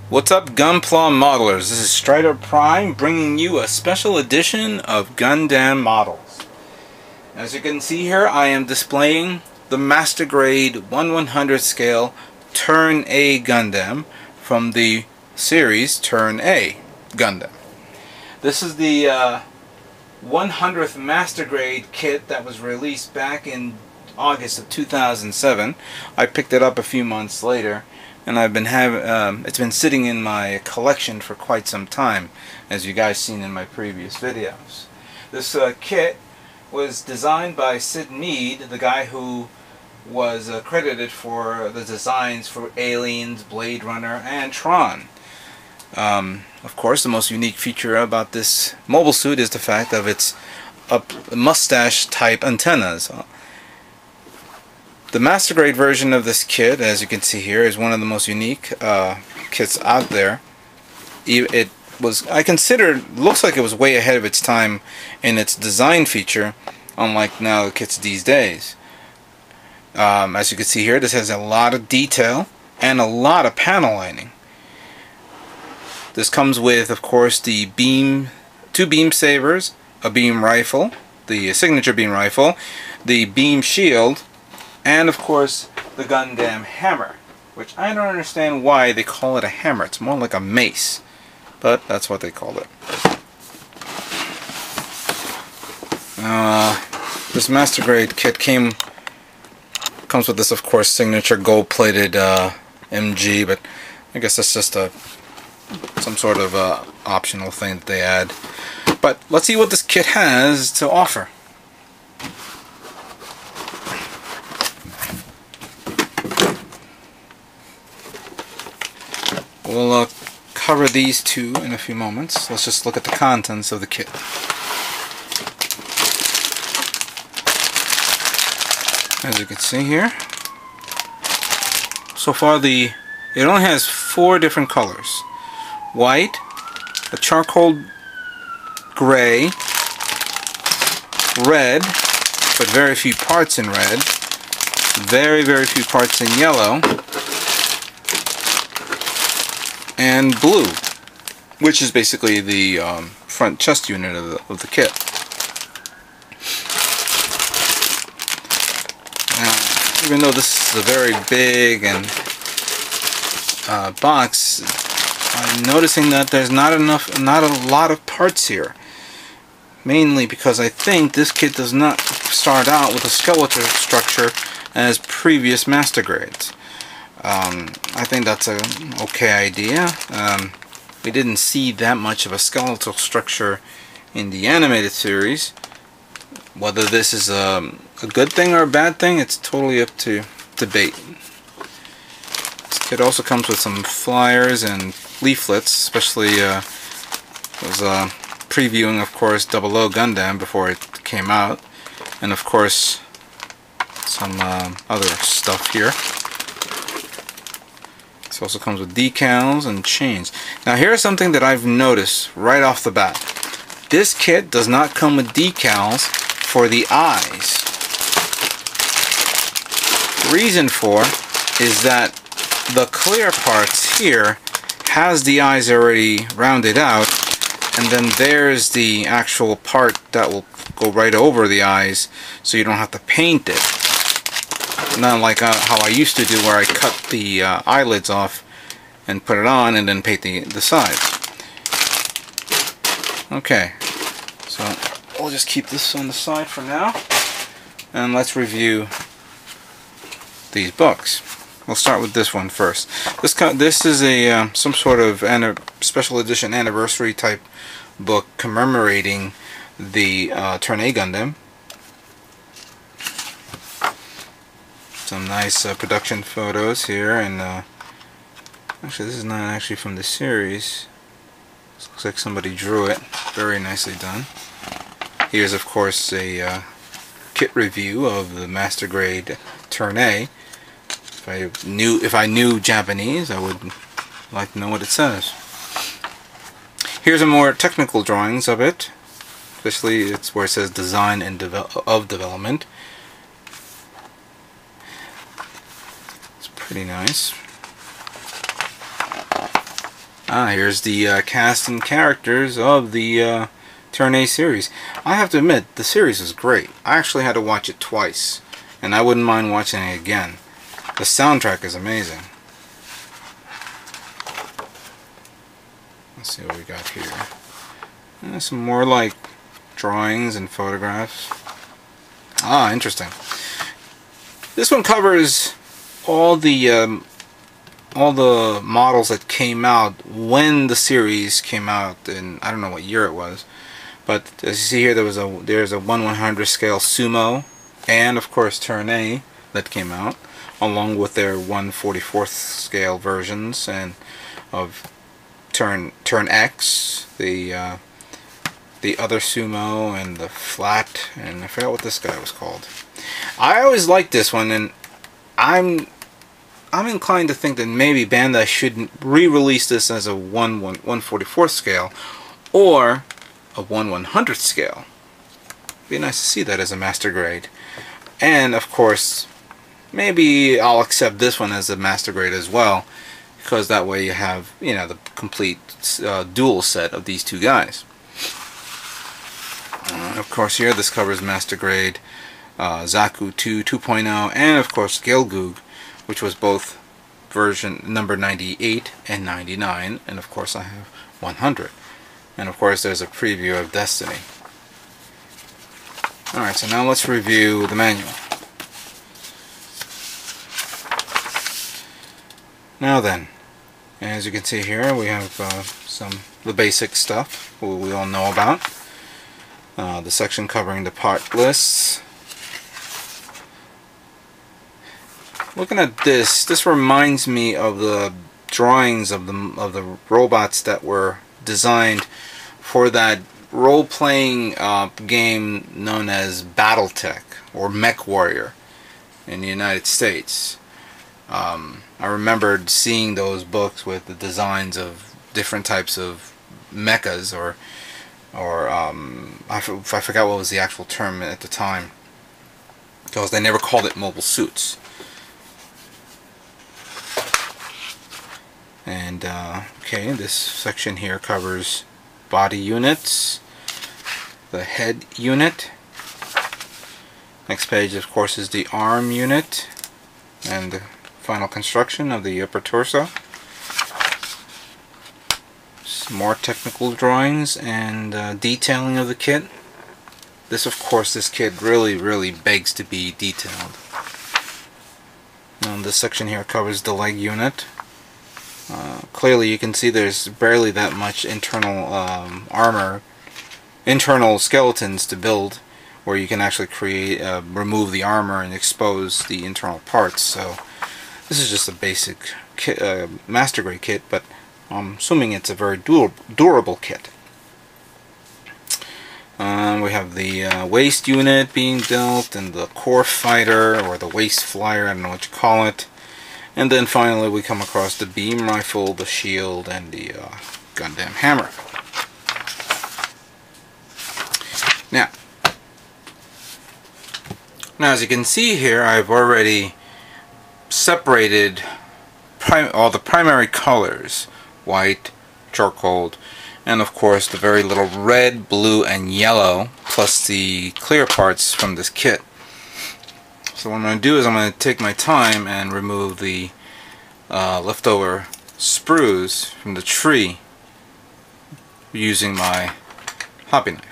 What's up, Gunpla modelers? This is Strider Prime bringing you a special edition of Gundam Models. As you can see here, I am displaying the Master Grade 1/100 scale Turn-A Gundam from the series Turn-A Gundam. This is the 100th Master Grade kit that was released back in August of 2007. I picked it up a few months later, and I've been it's been sitting in my collection for quite some time, as you guys seen in my previous videos. This kit was designed by Sid Mead, the guy who was credited for the designs for Aliens, Blade Runner, and Tron. Of course, the most unique feature about this mobile suit is the fact of its mustache type antennas. The Master Grade version of this kit, as you can see here, is one of the most unique kits out there. It was, I consider, looks like it was way ahead of its time in its design feature, unlike now the kits these days. As you can see here, this has a lot of detail and a lot of panel lining. This comes with, of course, the two beam sabers, a beam rifle, the signature beam rifle, the beam shield, and of course the Gundam hammer, which I don't understand why they call it a hammer. It's more like a mace, but that's what they call it. This Master Grade kit comes with this, of course, signature gold-plated MG, but I guess that's just some sort of optional thing that they add. But let's see what this kit has to offer. We'll cover these two in a few moments. Let's just look at the contents of the kit. As you can see here, so far it only has 4 different colors: white, a charcoal gray, red, but very few parts in red, very few parts in yellow, and blue, which is basically the front chest unit of the kit. Now, even though this is a very big and box, I'm noticing that there's not a lot of parts here. Mainly because I think this kit does not start out with a skeletal structure as previous Master Grades. I think that's an okay idea. We didn't see that much of a skeletal structure in the animated series. Whether this is a good thing or a bad thing, it's totally up to debate. This kit also comes with some flyers and leaflets, especially was previewing, of course, 00 Gundam before it came out, and of course some other stuff here. It also comes with decals and chains. Now here's something that I've noticed right off the bat. This kit does not come with decals for the eyes. The reason for is that the clear parts here has the eyes already rounded out, and then there's the actual part that will go right over the eyes, so you don't have to paint it. Not like how I used to do, where I cut the eyelids off and put it on and then paint the sides. Okay, so we'll just keep this on the side for now, and let's review these books. We'll start with this one first. This is a some sort of special edition anniversary type book commemorating the Turn-A Gundam. Some nice production photos here, and actually this is not actually from the series. This looks like somebody drew it. Very nicely done. Here's, of course, a kit review of the Master Grade Turn-A. If I knew Japanese, I would like to know what it says. Here's a more technical drawings of it. Especially it's where it says design and development. It's pretty nice. Here's the cast and characters of the Turn-A series. I have to admit, the series is great. I actually had to watch it twice, and I wouldn't mind watching it again. The soundtrack is amazing. Let's see what we got here. Some more like drawings and photographs. Interesting. This one covers all the models that came out when the series came out in, I don't know what year it was, but as you see here, there's a 1/100 scale Sumo, and of course Turn-A that came out, along with their 1/44 scale versions and of Turn-X, the other Sumo, and the flat, and I forgot what this guy was called. I always liked this one, and I'm inclined to think that maybe Bandai should re-release this as a 1/144 scale or a 1/100 scale. Be nice to see that as a Master Grade. And of course, maybe I'll accept this one as a Master Grade as well, because that way you have, you know, the complete dual set of these two guys. Of course, here this covers Master Grade Zaku 2.0, and of course Gelgoog, which was both version number 98 and 99, and of course I have 100. And of course there's a preview of Destiny. Alright, so now let's review the manual. Now then, as you can see here, we have the basic stuff we all know about. The section covering the part lists. Looking at this reminds me of the drawings of the robots that were designed for that role-playing game known as BattleTech or Mech Warrior in the United States. I remembered seeing those books with the designs of different types of mechas, or I forgot what was the actual term at the time, because they never called it mobile suits. And okay, this section here covers body units, the head unit. Next page, of course, is the arm unit and the final construction of the upper torso. Some more technical drawings and detailing of the kit. This kit really begs to be detailed. This section here covers the leg unit. Clearly you can see there's barely that much internal armor, internal skeletons to build, where you can actually remove the armor and expose the internal parts. So this is just a basic kit, Master Grade kit, but I'm assuming it's a very durable kit. We have the waist unit being built, and the core fighter, or the waist flyer, I don't know what you call it. And then finally we come across the beam rifle, the shield, and the Gundam hammer. Now as you can see here, I've already separated all the primary colors: white, charcoal, and of course the very little red, blue, and yellow, plus the clear parts from this kit. So what I'm going to do is I'm going to take my time and remove the leftover sprues from the tree using my hobby knife.